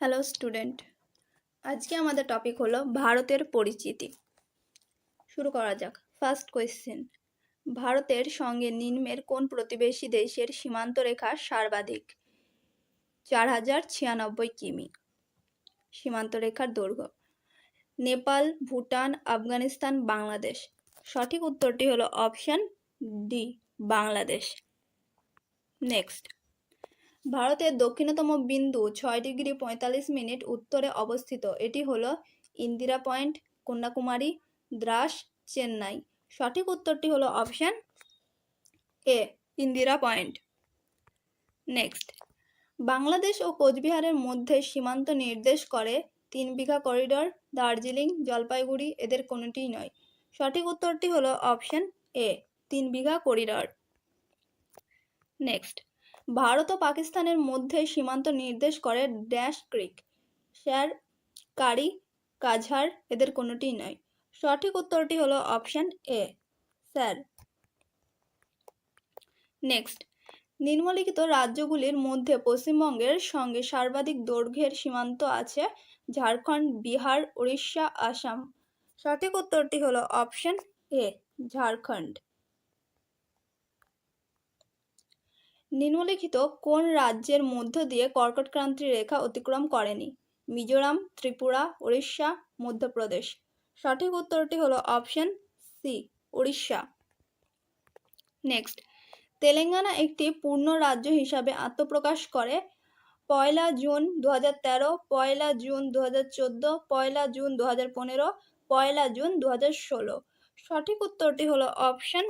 Hello student, আজকে আমাদের topic হলো ভারতের পরিচিতি। শুরু করা যাক। ফার্স্ট কোয়েশ্চেন, ভারতের সঙ্গে নিম্নের কোন প্রতিবেশী দেশের সীমান্ত রেখা সর্বাধিক? 4096 কিমি সীমান্ত রেখার দৈর্ঘ্য। নেপাল, ভুটান, আফগানিস্তান, বাংলাদেশ। সঠিক উত্তরটি হলো অপশন ডি, বাংলাদেশ। নেক্সট, ভারতের দক্ষিণতম বিন্দু 6°45' উত্তরে অবস্থিত। এটি হলো ইন্দিরা পয়েন্ট, কন্যাকুমারী, দ্রাস, চেন্নাই। সঠিক উত্তরটি হলো option A, Indira point. Next, Bangladesh ও কোচবিহারের মধ্যে সীমান্ত নির্দেশ করে 3 বিঘা করিডর, দার্জিলিং, জলপাইগুড়ি, এদের কোনোটিই নয়। সঠিক উত্তরটি হলো option A, 3 Bigha corridor. Next, Bharat ও পাকিস্তানের মধ্যে সীমান্ত নির্দেশ করে ড্যাশ ক্রিক, স্যার, কারি, কাঝার, এদের কোনোটিই নয়। সঠিক উত্তরটি হলো অপশন এ, স্যার। নেক্সট, নিম্নলিখিত রাজ্যগুলির মধ্যে পশ্চিমবঙ্গের সঙ্গে সর্বাধিক দৈর্ঘ্যের সীমান্ত আছে ঝাড়খণ্ড, বিহার, উড়িষ্যা, আসাম। সঠিক উত্তরটি হলো অপশন এ, ঝাড়খণ্ড। নিম্নলিখিত কোন রাজ্যের মধ্য দিয়ে কর্কটক্রান্তি রেখা অতিক্রম করেনি? মিজোরাম, ত্রিপুরা, উড়িষ্যা, মধ্যপ্রদেশ। সঠিক উত্তরটি হলো option C, Orissa. Next, Telangana একটি পূর্ণ রাজ্য হিসাবে আত্মপ্রকাশ করে 1 জুন 2013, 1 জুন 2014, 1 জুন 2015, 1 জুন 2016। সঠিক উত্তরটি হলো অপশন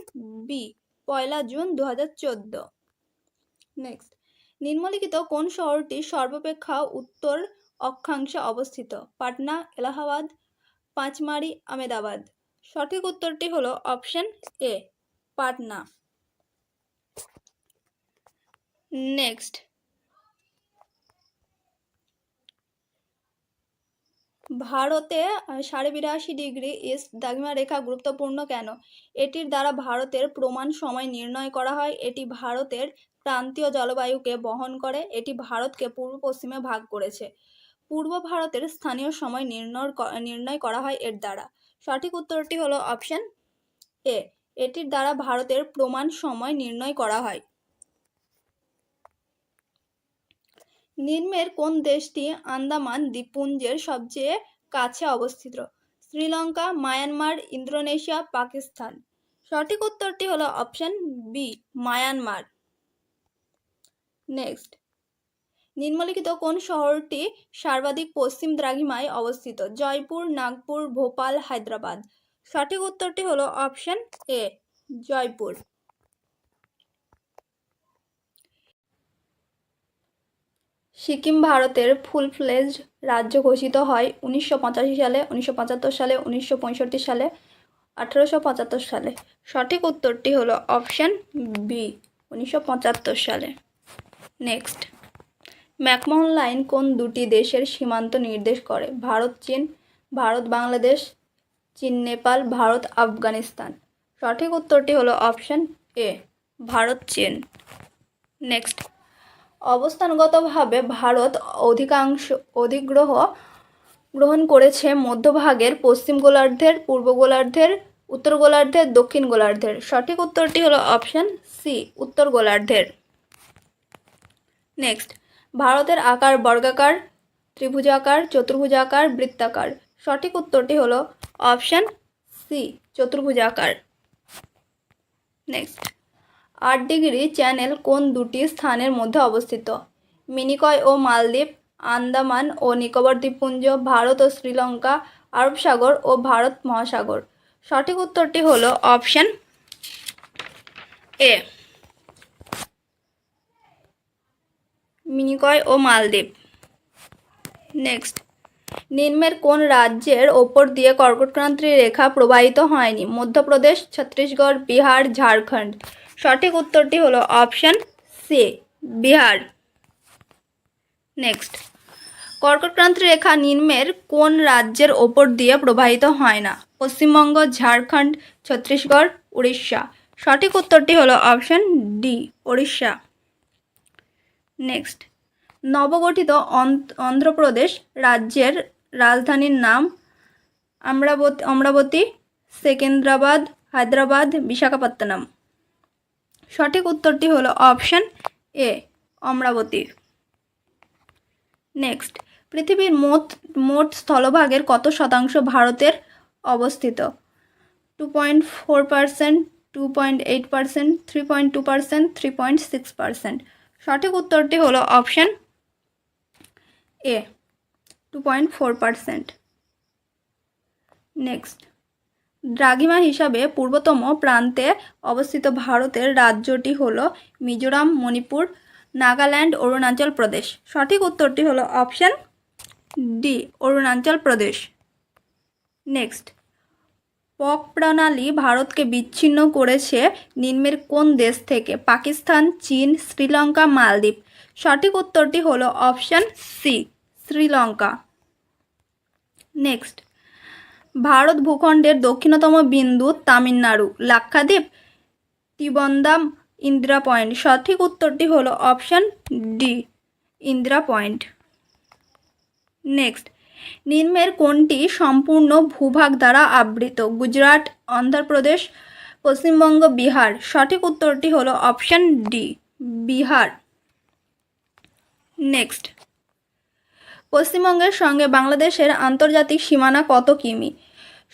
বি, 1 জুন 2014। নেক্সট, নিম্নলিখিত কোন শহরটি সর্বাপেক্ষা উত্তর অক্ষাংশে অবস্থিত? পাটনা, এলাহাবাদ, পাঁচমারি, আমেদাবাদ। সঠিক উত্তরটি হলো অপশন এ, পাটনা। নেক্সট, ভারতে 82.5° ইস্ট দ্রাঘিমা রেখা গুরুত্বপূর্ণ কেন? এটির দ্বারা ভারতের প্রমাণ সময় নির্ণয় করা হয়। এটি ভারতের ক্রান্তীয় জলবায়ুকে বহন করে। এটি ভারতকে পূর্ব পশ্চিমে ভাগ করেছে। পূর্ব ভারতের স্থানীয় সময় নির্ণয় করা হয় এর দ্বারা। সঠিক উত্তরটি হলো অপশন এ, এটির দ্বারা ভারতের প্রমাণ সময় নির্ণয় করা হয়। নিম্নের কোন দেশটি আন্দামান দ্বীপপুঞ্জের সবচেয়ে কাছে অবস্থিত? Sri Lanka, Myanmar, Indonesia, Pakistan. সঠিক উত্তরটি হলো অপশন বি, মায়ানমার। নেক্সট, নিম্নলিখিত কোন শহরটি সর্বাধিক পশ্চিম দ্রাঘিমায় অবস্থিত? জয়পুর, নাগপুর, ভোপাল, হায়দ্রাবাদ। সঠিক উত্তরটি হলো অপশন এ, জয়পুর। সিকিম ভারতের ফুল ফ্লেজড রাজ্য ঘোষিত হয় 1985 সালে, 1975 সালে, 1965 সালে, 1875 সালে। সঠিক উত্তরটি হলো অপশন বি, 1975 সালে। নেক্সট, ম্যাকমোহন লাইন কোন দুটি দেশের সীমান্ত নির্দেশ করে? ভারত চীন, ভারত বাংলাদেশ, চীন নেপাল, ভারত আফগানিস্তান। সঠিক উত্তরটি হলো অপশন এ, ভারত চীন। নেক্সট, অবস্থানগতভাবে ভারত গ্রহণ করেছে মধ্যভাগের পশ্চিম গোলার্ধের, পূর্ব গোলার্ধের, উত্তর গোলার্ধের, দক্ষিণ গোলার্ধের। সঠিক উত্তরটি হলো অপশন সি, উত্তর গোলার্ধের। নেক্সট, ভারতের আকার বর্গাকার, ত্রিভুজাকার, চতুর্ভুজাকার, বৃত্তাকার। সঠিক উত্তরটি হলো অপশন সি, চতুর্ভুজাকার। নেক্সট, 8° চ্যানেল কোন দুটি স্থানের মধ্যে অবস্থিত? মিনিকয় ও মালদ্বীপ, আন্দামান ও নিকোবর দ্বীপপুঞ্জ, ভারত ও শ্রীলঙ্কা, আরব সাগর ও ভারত মহাসাগর। সঠিক উত্তরটি হলো অপশন এ, মিনিকয় ও মালদ্বীপ। নেক্সট, নিম্নের কোন রাজ্যের ওপর দিয়ে কর্কটক্রান্তি রেখা প্রবাহিত হয়নি? মধ্যপ্রদেশ, ছত্তিশগড়, বিহার, ঝাড়খণ্ড। সঠিক উত্তরটি হলো অপশন সি, বিহার। নেক্সট, কর্কটক্রান্তি রেখা নিম্নের কোন রাজ্যের ওপর দিয়ে প্রবাহিত হয় না? পশ্চিমবঙ্গ, ঝাড়খণ্ড, ছত্তিশগড়, উড়িষ্যা। সঠিক উত্তরটি হলো অপশন ডি, উড়িষ্যা। নেক্সট, নবগঠিত অন্ধ্রপ্রদেশ রাজ্যের রাজধানীর নাম অমরাবতী, সেকেন্দ্রাবাদ, হায়দ্রাবাদ, বিশাখাপত্তনম। সঠিক উত্তরটি হলো অপশন এ, অমরাবতী। নেক্সট, পৃথিবীর মোট স্থলভাগের কত শতাংশ ভারতের অবস্থিত? 2.4%, 2.8%, 3.2%, 3.6%। সঠিক উত্তরটি হলো অপশন এ, 2.4%। নেক্সট, দ্রাঘিমা হিসাবে পূর্বতম প্রান্তে অবস্থিত ভারতের রাজ্যটি হলো মিজোরাম, মণিপুর, নাগাল্যান্ড, অরুণাচল প্রদেশ। সঠিক উত্তরটি হলো option D, Arunachal Pradesh. Next, পক প্রণালী ভারতকে বিচ্ছিন্ন করেছে নিম্নের কোন দেশ থেকে? পাকিস্তান, চীন, শ্রীলঙ্কা, মালদ্বীপ। সঠিক উত্তরটি হলো option C, Sri Lanka. Next, Bharat ভূখণ্ডের দক্ষিণতম বিন্দু তামিলনাড়ু, লাক্ষাদ্বীপ, ত্রিবন্ধম, ইন্দিরা পয়েন্ট। সঠিক উত্তরটি হলো option D, Indira point. Next, নিম্নের কোনটি সম্পূর্ণ ভূভাগ দ্বারা আবৃত? গুজরাট, অন্ধ্রপ্রদেশ, পশ্চিমবঙ্গ, বিহার। সঠিক উত্তরটি হলো অপশন ডি, বিহার। নেক্সট, পশ্চিমবঙ্গের সঙ্গে বাংলাদেশের আন্তর্জাতিক সীমানা কত কিমি?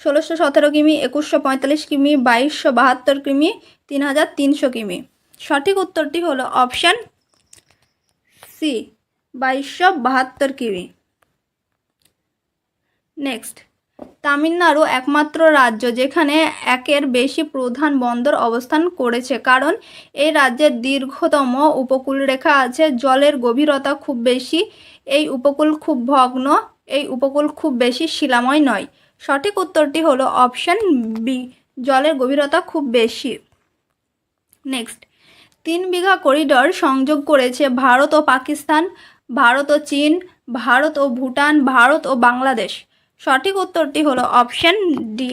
1617 কিমি, 2145 কিমি, 2272 কিমি, 3300 কিমি। সঠিক উত্তরটি হলো অপশন সি, 2272 কিমি। নেক্সট, তামিলনাড়ু একমাত্র রাজ্য যেখানে একের বেশি প্রধান বন্দর অবস্থান করেছে, কারণ এই রাজ্যের দীর্ঘতম উপকূলরেখা আছে, জলের গভীরতা খুব বেশি, এই উপকূল খুব ভগ্ন, এই উপকূল খুব বেশি শিলাময় নয়। সঠিক উত্তরটি হলো অপশন বি, জলের গভীরতা খুব বেশি। নেক্সট, 3 বিঘা করিডর সংযোগ করেছে ভারত ও পাকিস্তান, ভারত ও চীন, ভারত ও ভুটান, ভারত ও বাংলাদেশ। সঠিক উত্তরটি হলো অপশন ডি,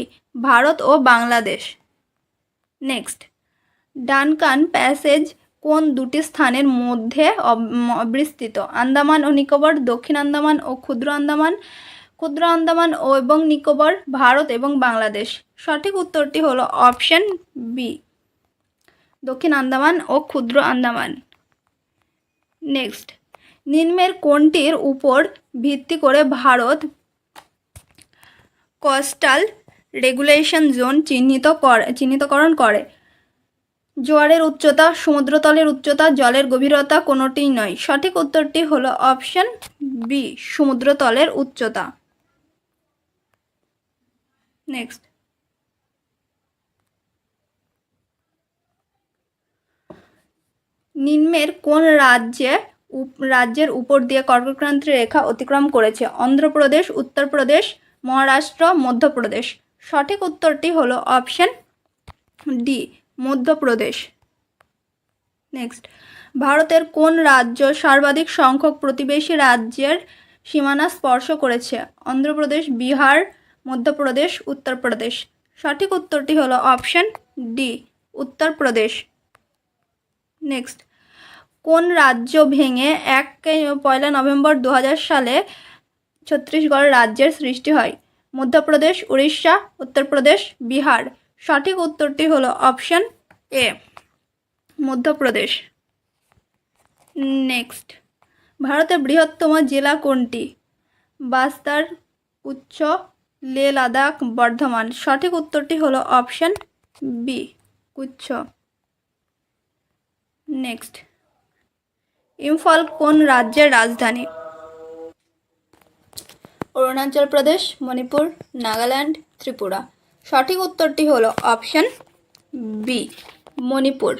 ভারত ও বাংলাদেশ। নেক্সট, ডানকান প্যাসেজ কোন দুটি স্থানের মধ্যে বিস্তৃত? আন্দামান ও নিকোবর, দক্ষিণ আন্দামান ও ক্ষুদ্র আন্দামান, ক্ষুদ্র আন্দামান ও এবং নিকোবর, ভারত এবং বাংলাদেশ। সঠিক উত্তরটি হলো অপশন বি, দক্ষিণ আন্দামান ও ক্ষুদ্র আন্দামান। নেক্সট, নিম্নের কোনটির উপর ভিত্তি করে ভারত কোস্টাল রেগুলেশন জোন চিহ্নিতকরণ করে? জোয়ারের উচ্চতা, সমুদ্রতলের উচ্চতা, জলের গভীরতা, কোনোটিই নয়। সঠিক উত্তরটি হলো অপশন বি, সমুদ্রতলের উচ্চতা। নেক্সট, নিম্নের কোন রাজ্যের উপর দিয়ে কর্কটক্রান্তি রেখা অতিক্রম করেছে? অন্ধ্রপ্রদেশ, উত্তরপ্রদেশ, মহারাষ্ট্র, মধ্যপ্রদেশ। সঠিক উত্তরটি হলো অপশন ডি, মধ্যপ্রদেশ। নেক্সট, ভারতের কোন রাজ্য সর্বাধিক সংখ্যক প্রতিবেশী রাজ্যের সীমানা স্পর্শ করেছে? অন্ধ্রপ্রদেশ, বিহার, মধ্যপ্রদেশ, উত্তরপ্রদেশ। সঠিক উত্তরটি হলো অপশন ডি, উত্তরপ্রদেশ। নেক্সট, কোন রাজ্য ভেঙে 1 নভেম্বর 2000 সালে ছত্তিশগড় রাজ্যের সৃষ্টি হয়? মধ্যপ্রদেশ, উড়িষ্যা, উত্তরপ্রদেশ, বিহার। সঠিক উত্তরটি হলো অপশন এ, মধ্যপ্রদেশ। নেক্সট, ভারতের বৃহত্তম জেলা কোনটি? বাস্তার, পুঞ্চ, লে লাদাখ, বর্ধমান। সঠিক উত্তরটি হলো option B, Poonch. Next, Imphal কোন রাজ্যের রাজধানী? অরুণাচল প্রদেশ, মণিপুর, নাগাল্যান্ড, ত্রিপুরা। সঠিক উত্তরটি হলো option B, Manipur.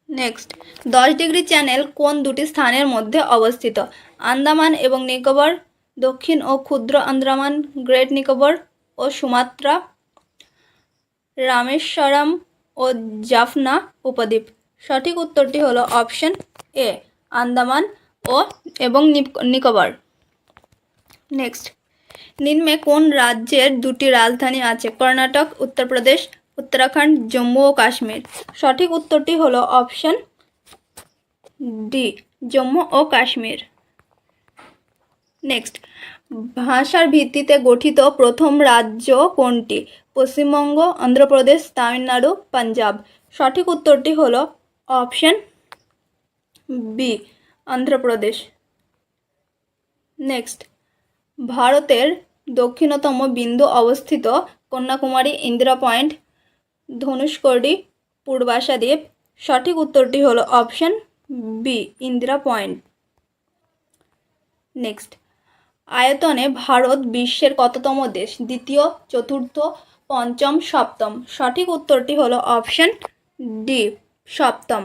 Next, 10 degree channel কোন দুটি স্থানের মধ্যে অবস্থিত? আন্দামান এবং নিকোবর, দক্ষিণ ও ক্ষুদ্র আন্দামান, গ্রেট নিকোবর ও সুমাত্রা, রামেশ্বরম ও জাফনা উপদ্বীপ। সঠিক উত্তরটি হলো অপশন এ, আন্দামান ও এবং নিকোবর। নেক্সট, নিম্নে কোন রাজ্যের দুটি রাজধানী আছে? কর্ণাটক, উত্তরপ্রদেশ, উত্তরাখণ্ড, জম্মু ও কাশ্মীর। সঠিক উত্তরটি হলো অপশন ডি জম্মু ও কাশ্মীর। নেক্সট, ভাষার ভিত্তিতে গঠিত প্রথম রাজ্য কোনটি? পশ্চিমবঙ্গ, অন্ধ্রপ্রদেশ, তামিলনাড়ু, পাঞ্জাব। সঠিক উত্তরটি হলো অপশন বি অন্ধ্রপ্রদেশ। নেক্সট, ভারতের দক্ষিণতম বিন্দু অবস্থিত কন্যাকুমারী, ইন্দিরা পয়েন্ট, ধনুষ্কোডি, পূর্বাশা দ্বীপ। সঠিক উত্তরটি হলো option B Indira point. Next, আয়তনে ভারত বিশ্বের কততম দেশ? দ্বিতীয়, চতুর্থ, পঞ্চম, সপ্তম। সঠিক উত্তরটি হলো অপশন ডি সপ্তম।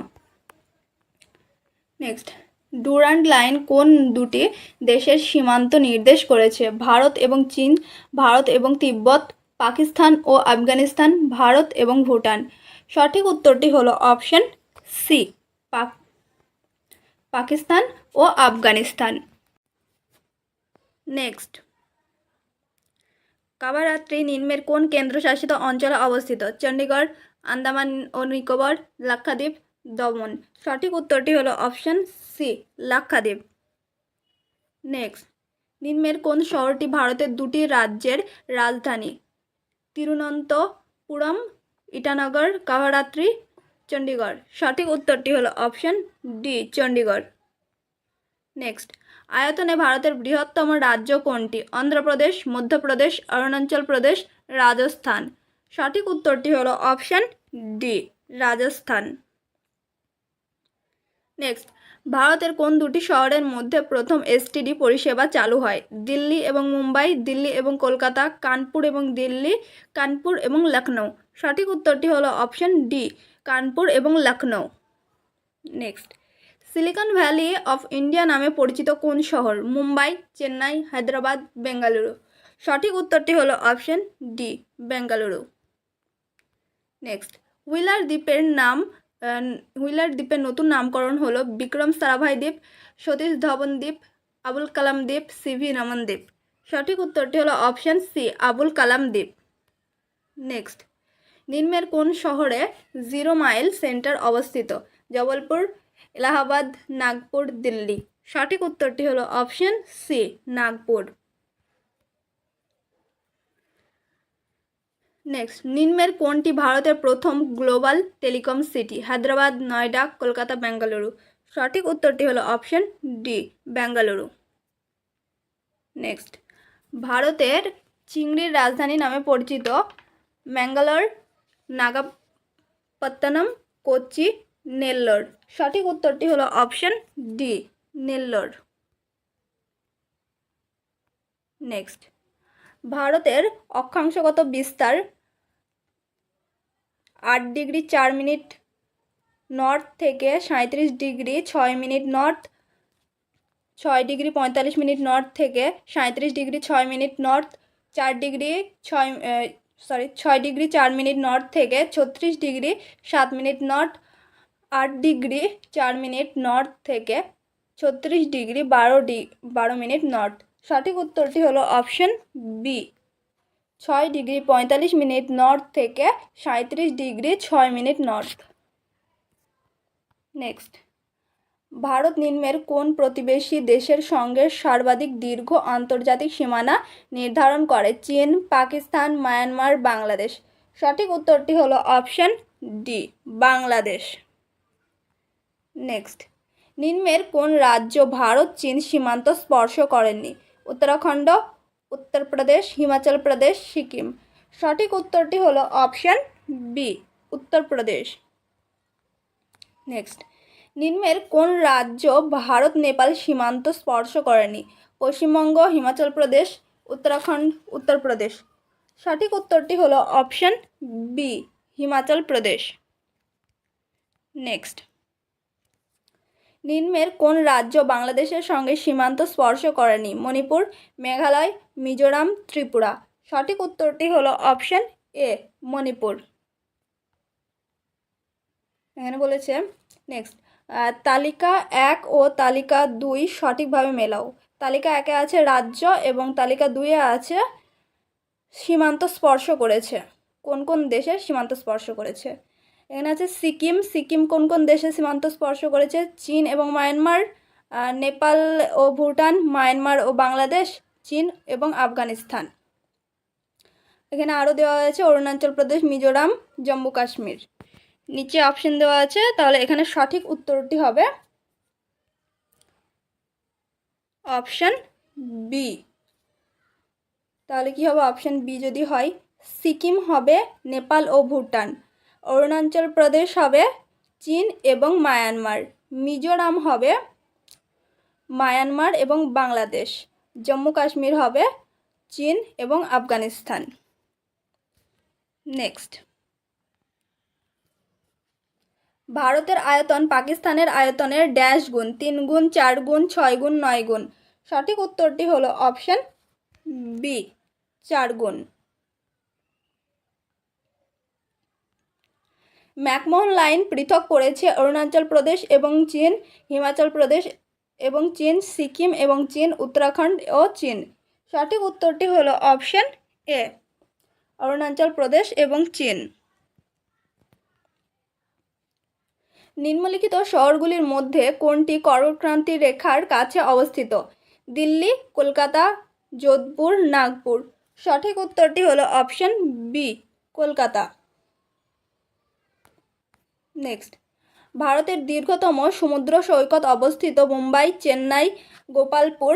নেক্সট, ডুরান্ড লাইন কোন দুটি দেশের সীমান্ত নির্দেশ করেছে? ভারত এবং চীন, ভারত এবং তিব্বত, পাকিস্তান ও আফগানিস্তান, ভারত এবং ভুটান। সঠিক উত্তরটি হলো অপশন সি পাকিস্তান ও আফগানিস্তান। নেক্সট, কাবারাত্রি নিম্নের কোন কেন্দ্রশাসিত অঞ্চলে অবস্থিত? চণ্ডীগড়, আন্দামান ও নিকোবর, লাক্ষাদ্বীপ, দমন। সঠিক উত্তরটি হলো অপশন সি লাক্ষাদ্বীপ। নেক্সট, নিম্নের কোন শহরটি ভারতের দুটি রাজ্যের রাজধানী? তিরুবনন্তপুরম, ইটানগর, কাভারাত্রি, চণ্ডীগড়। সঠিক উত্তরটি হলো অপশন ডি চণ্ডীগড়। নেক্সট, আয়তনে ভারতের বৃহত্তম রাজ্য কোনটি? অন্ধ্রপ্রদেশ, মধ্যপ্রদেশ, অরুণাচল প্রদেশ, রাজস্থান। সঠিক উত্তরটি হলো অপশন ডি রাজস্থান। নেক্সট, ভারতের কোন দুটি শহরের মধ্যে প্রথম এসটিডি পরিষেবা চালু হয়? দিল্লি এবং মুম্বাই, দিল্লি এবং কলকাতা, কানপুর এবং দিল্লি, কানপুর এবং লখনৌ। সঠিক উত্তরটি হলো অপশন ডি কানপুর এবং Lucknow. Next, Silicon Valley of India নামে পরিচিত কোন শহর? মুম্বাই, চেন্নাই, হায়দ্রাবাদ, বেঙ্গালুরু। সঠিক উত্তরটি হলো option D Bengaluru. Next, wheeler দ্বীপের নতুন নামকরণ হলো বিক্রম সারাভাই দ্বীপ, সতীশ ধবন দ্বীপ, আবুল কালাম দ্বীপ, সিভি রমন দ্বীপ। সঠিক উত্তরটি হলো অপশন সি আবুল কালাম দ্বীপ। নেক্সট, নিম্নের কোন শহরে 0 মাইল সেন্টার অবস্থিত? জবলপুর, এলাহাবাদ, নাগপুর, দিল্লি। সঠিক উত্তরটি হলো অপশন সি নাগপুর। নেক্সট, নিম্নের কোনটি ভারতের প্রথম global telecom city? Hyderabad, Noida, Kolkata, Bengaluru. সঠিক উত্তরটি হলো অপশন ডি বেঙ্গালুরু। নেক্সট, ভারতের চিংড়ির রাজধানী নামে পরিচিত ম্যাঙ্গালোর, নাগাপত্তনম, কোচি, নেল্লোর। সঠিক উত্তরটি হলো অপশন ডি নেল্লোর। নেক্সট, ভারতের অক্ষাংশগত বিস্তার 8 ডিগ্রি 4 মিনিট নর্থ থেকে 37 degree 6 minute north, 6 degree 45 minute north থেকে 37 degree 6 minute north, 6 degree 4 minute north থেকে 36 degree 7 minute north, 8 degree 4 minute north থেকে 36 ডিগ্রি 12 মিনিট নর্থ। সঠিক উত্তরটি হলো option B 6 degree 45 minute north থেকে 37 degree 6 minute north. Next, Bharat নিম্নের কোন প্রতিবেশী দেশের সঙ্গে সর্বাধিক দীর্ঘ আন্তর্জাতিক সীমানা নির্ধারণ করে? চীন, পাকিস্তান, মায়ানমার, বাংলাদেশ। সঠিক উত্তরটি হলো অপশন ডি বাংলাদেশ। নেক্সট, নিম্নের কোন রাজ্য ভারত চীন সীমান্ত স্পর্শ করেনি? উত্তরাখণ্ড, উত্তরপ্রদেশ, হিমাচল প্রদেশ, সিকিম। সঠিক উত্তরটি হলো অপশন বি উত্তরপ্রদেশ। নেক্সট, নিম্নের কোন রাজ্য ভারত নেপাল সীমান্ত স্পর্শ করেনি? পশ্চিমবঙ্গ, হিমাচল প্রদেশ, উত্তরাখণ্ড, উত্তরপ্রদেশ। সঠিক উত্তরটি হলো option B Himachal Pradesh. Next, নিম্নের কোন রাজ্য বাংলাদেশের সঙ্গে সীমান্ত স্পর্শ করেনি? মণিপুর, মেঘালয়, মিজোরাম, ত্রিপুরা। সঠিক উত্তরটি হলো অপশন এ মণিপুর। এখানে বলেছে নেক্সট, তালিকা 1 ও তালিকা 2 সঠিকভাবে মেলাও। তালিকা 1-এ আছে রাজ্য এবং তালিকা 2-এ আছে সীমান্ত স্পর্শ করেছে। কোন কোন দেশের সীমান্ত স্পর্শ করেছে? এখানে আছে সিকিম। সিকিম কোন কোন দেশের সীমান্ত স্পর্শ করেছে? চীন এবং মায়ানমার, নেপাল ও ভুটান, মায়ানমার ও বাংলাদেশ, চীন এবং আফগানিস্তান। এখানে আরও দেওয়া হয়েছে অরুণাচল প্রদেশ, মিজোরাম, জম্মু কাশ্মীর। নিচে অপশন দেওয়া আছে, তাহলে এখানে সঠিক উত্তরটি হবে অপশন বি। তাহলে কি হবে? অপশন বি যদি হয়, সিকিম হবে নেপাল ও ভুটান, অরুণাচল প্রদেশ হবে চীন এবং মায়ানমার, মিজোরাম হবে মায়ানমার এবং বাংলাদেশ, জম্মু কাশ্মীর হবে চীন এবং আফগানিস্তান। নেক্সট, ভারতের আয়তন পাকিস্তানের আয়তনের ড্যাশ গুণ? 3 গুণ, 4 গুণ, 6 গুণ, 9 গুণ। সঠিক উত্তরটি হলো অপশন বি, 4 গুণ। ম্যাকমোহন লাইন পৃথক করেছে অরুণাচল প্রদেশ এবং চীন, হিমাচল প্রদেশ এবং চীন, সিকিম এবং চীন, উত্তরাখণ্ড ও চীন। সঠিক উত্তরটি হলো অপশন এ, অরুণাচল প্রদেশ এবং চীন। নিম্নলিখিত শহরগুলির মধ্যে কোনটি কর্কটক্রান্তি রেখার কাছে অবস্থিত? দিল্লি, কলকাতা, যোধপুর, নাগপুর। সঠিক উত্তরটি হলো অপশন বি, কলকাতা। নেক্সট, ভারতের দীর্ঘতম সমুদ্র সৈকত অবস্থিত মুম্বাই, চেন্নাই, গোপালপুর,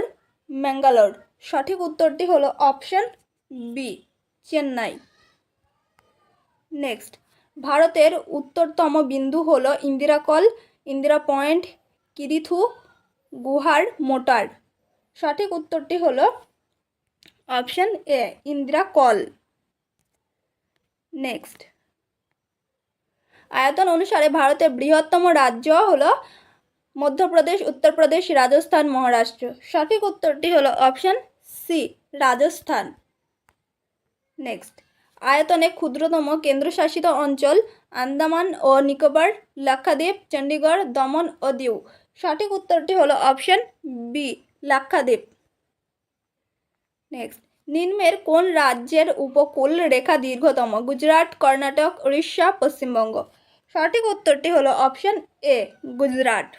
ম্যাঙ্গালোর। সঠিক উত্তরটি হলো অপশন বি, চেন্নাই। নেক্সট, ভারতের উত্তরতম বিন্দু হলো ইন্দিরা কল, ইন্দিরা পয়েন্ট, কিরিথু, গুহার মোটার। সঠিক উত্তরটি হলো option A, Indira call. Next, আয়তন অনুসারে ভারতের বৃহত্তম রাজ্য হলো মধ্যপ্রদেশ, উত্তরপ্রদেশ, রাজস্থান, মহারাষ্ট্র। সঠিক উত্তরটি হলো অপশন সি, রাজস্থান। নেক্সট, আয়তনে ক্ষুদ্রতম কেন্দ্রশাসিত অঞ্চল আন্দামান ও নিকোবর, লাক্ষাদ্বীপ, চণ্ডীগড়, দমন ও দিউ। সঠিক উত্তরটি হলো অপশন বি, লাক্ষাদ্বীপ। নেক্সট, নিম্নের কোন রাজ্যের উপকূল রেখা দীর্ঘতম? গুজরাট, কর্ণাটক, উড়িষ্যা, পশ্চিমবঙ্গ। সঠিক উত্তরটি হলো অপশন এ, গুজরাট।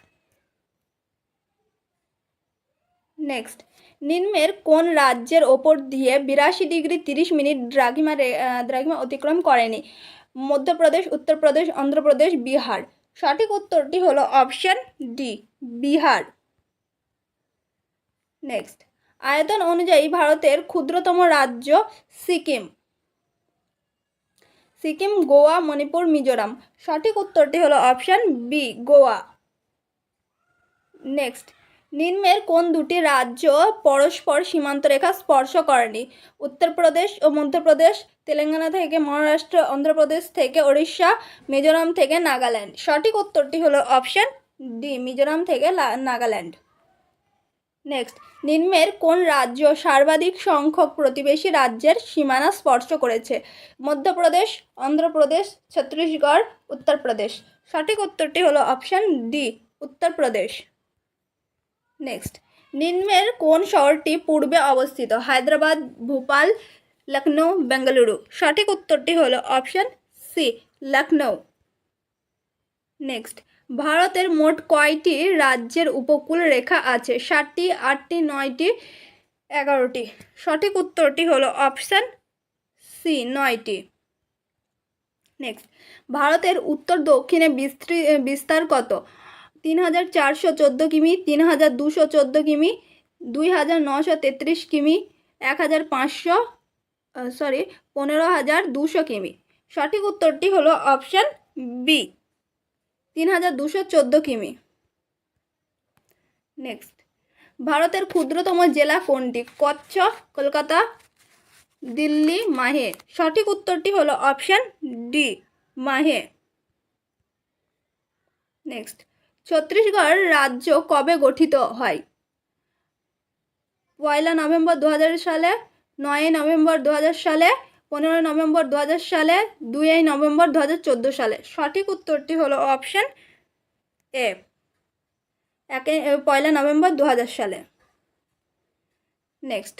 নেক্সট, নিম্নের কোন রাজ্যের ওপর দিয়ে 82°30' দ্রাঘিমা অতিক্রম করেনি? মধ্যপ্রদেশ, উত্তরপ্রদেশ, অন্ধ্রপ্রদেশ, বিহার। সঠিক উত্তরটি হলো অপশন ডি, বিহার। নেক্সট, আয়তন অনুযায়ী ভারতের ক্ষুদ্রতম রাজ্য সিকিম। সিকিম, গোয়া, মণিপুর, মিজোরাম। সঠিক উত্তরটি হলো অপশন বি, গোয়া। নেক্সট, নিম্নের কোন দুটি রাজ্য পরস্পর সীমান্ত রেখা স্পর্শ করেনি? উত্তরপ্রদেশ ও মধ্যপ্রদেশ, তেলেঙ্গানা থেকে মহারাষ্ট্র, অন্ধ্রপ্রদেশ থেকে ওড়িশা, মিজোরাম থেকে নাগাল্যান্ড। সঠিক উত্তরটি হলো অপশন ডি, মিজোরাম থেকে নাগাল্যান্ড। নেক্সট, নিম্নের কোন রাজ্য সর্বাধিক সংখ্যক প্রতিবেশী রাজ্যের সীমানা স্পর্শ করেছে? মধ্যপ্রদেশ, অন্ধ্রপ্রদেশ, ছত্তিশগড়, উত্তরপ্রদেশ। সঠিক উত্তরটি হলো অপশন ডি, উত্তরপ্রদেশ। নেক্সট, নিম্নের কোন শহরটি পূর্বে অবস্থিত? হায়দ্রাবাদ, ভোপাল, লখনৌ, বেঙ্গালুরু। সঠিক উত্তরটি হলো অপশন সি, লখনৌ। নেক্সট, ভারতের মোট কয়টি রাজ্যের উপকূল রেখা আছে? 7টি, 8টি, 9টি, 11টি। সঠিক উত্তরটি হলো অপশন সি, 9টি। নেক্সট, ভারতের উত্তর দক্ষিণে বিস্তার কত? 3414 কিমি, 3214 কিমি, 2933 কিমি, 15200 কিমি। সঠিক উত্তরটি হলো অপশন বি, 3214 কিমি। নেক্সট, ভারতের ক্ষুদ্রতম জেলা কোনটি? কচ্ছ, কলকাতা, দিল্লি, মাহে। সঠিক উত্তরটি হলো অপশন ডি, মাহে। নেক্সট, ছত্তিশগড় রাজ্য কবে গঠিত হয়? 1 নভেম্বর 2000 সালে, 9 নভেম্বর 2000 সালে, 15 নভেম্বর 2000 সালে, 2 নভেম্বর 2014 সালে। সঠিক উত্তরটি হলো অপশন এ, 1 নভেম্বর 2000 সালে। নেক্সট,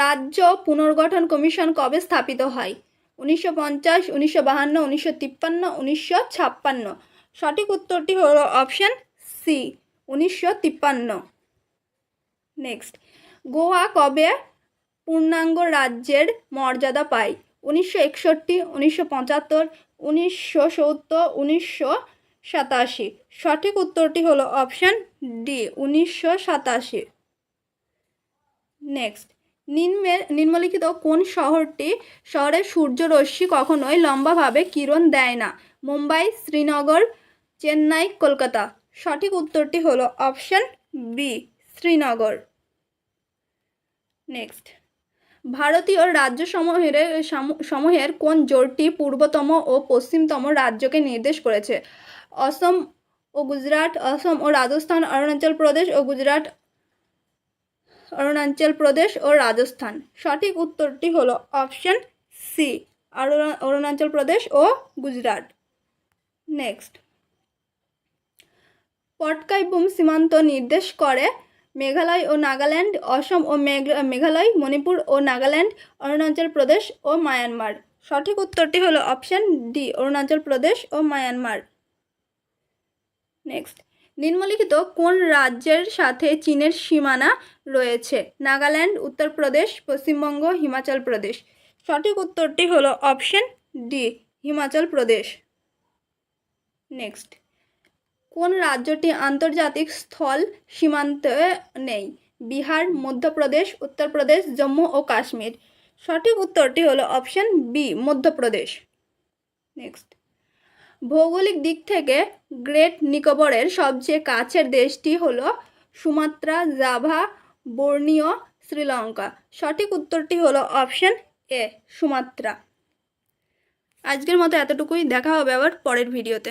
রাজ্য পুনর্গঠন কমিশন কবে স্থাপিত হয়? 1950, 1952, 1953, 1956। সঠিক উত্তরটি হলো অপশান সি, 1953। নেক্সট, গোয়া কবে পূর্ণাঙ্গ রাজ্যের মর্যাদা পায়? 1961, 1975, 1970, 1987। সঠিক উত্তরটি হলো অপশান ডি, 1987। নেক্সট, নিম্নলিখিত কোন শহরে সূর্যরশ্মি কখনোই লম্বাভাবে কিরণ দেয় না? মুম্বাই, শ্রীনগর, চেন্নাই, কলকাতা। সঠিক উত্তরটি হলো অপশান বি, শ্রীনগর। নেক্সট, ভারতীয় রাজ্যসমূহের কোন জোটটি পূর্বতম ও পশ্চিমতম রাজ্যকে নির্দেশ করেছে? অসম ও গুজরাট, অসম ও রাজস্থান, অরুণাচল প্রদেশ ও রাজস্থান। সঠিক উত্তরটি হলো অপশান সি, অরুণাচল প্রদেশ ও গুজরাট। নেক্সট, পটকাই-বুম সীমান্ত নির্দেশ করে মেঘালয় ও নাগাল্যান্ড, অসম ও মেঘালয়, মণিপুর ও নাগাল্যান্ড, অরুণাচল প্রদেশ ও মায়ানমার। সঠিক উত্তরটি হলো অপশান ডি, অরুণাচল প্রদেশ ও মায়ানমার। নেক্সট, নিম্নলিখিত কোন রাজ্যের সাথে চীনের সীমানা রয়েছে? নাগাল্যান্ড, উত্তরপ্রদেশ, পশ্চিমবঙ্গ, হিমাচল প্রদেশ। সঠিক উত্তরটি হলো option D, Himachal Pradesh. Next, কোন রাজ্যটি আন্তর্জাতিক স্থল সীমান্তে নেই? বিহার, মধ্যপ্রদেশ, উত্তরপ্রদেশ, জম্মু ও কাশ্মীর। সঠিক উত্তরটি হলো অপশান বি, মধ্যপ্রদেশ। নেক্সট, ভৌগোলিক দিক থেকে গ্রেট নিকোবরের সবচেয়ে কাছের দেশটি হলো সুমাত্রা, জাভা, বোর্নিও, শ্রীলঙ্কা। সঠিক উত্তরটি হলো অপশান এ, সুমাত্রা। আজকের মতো এতটুকুই, দেখা হবে আবার পরের ভিডিওতে।